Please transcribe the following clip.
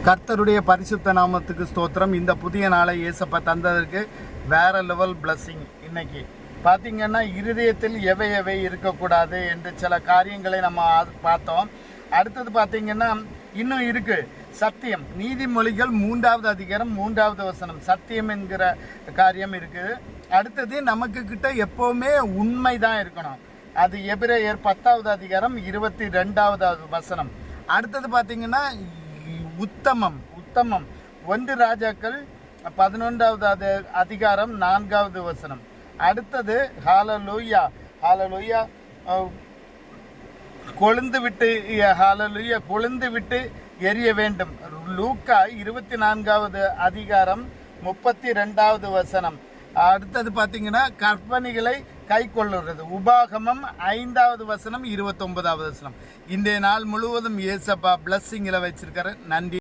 கர்த்தருடைய பரிசுத்த நாமத்துக்கு ஸ்தோத்திரம். இந்த புதிய நாளை இயேசப்பா தந்ததற்கு வேற லெவல் பிளஸ்ஸிங். இன்னைக்கு பார்த்தீங்கன்னா இருதயத்தில் எவை எவை இருக்கக்கூடாது என்று சில காரியங்களை நம்ம பார்த்தோம். அடுத்தது பார்த்தீங்கன்னா இன்னும் இருக்கு சத்தியம். நீதிமொழிகள் 3வது அதிகாரம் 3வது வசனம் சத்தியம் என்கிற காரியம் இருக்குது. அடுத்தது நமக்கு கிட்ட எப்போவுமே உண்மை தான் இருக்கணும். அது எபிரேயர் 10வது அதிகாரம் 22வது வசனம். அடுத்தது பார்த்தீங்கன்னா உத்தமம் 1 ராஜாக்கள் 11வது அதிகாரம் 4வது வசனம். அடுத்தது ஹalleluya கொழுந்து விட்டு எரிய வேண்டும். லூக்கா 24வது அதிகாரம் 32வது வசனம். அடுத்தது பார்த்தீங்கன்னா கற்பனைகளை கை கொள்ளுறது. உபாகமம் 5வது வசனம் 29வது வசனம். இந்த நாள் முழுவதும் இயேசப்பா பிளஸ்ஸிங்கில் வச்சிருக்காரு. நன்றி.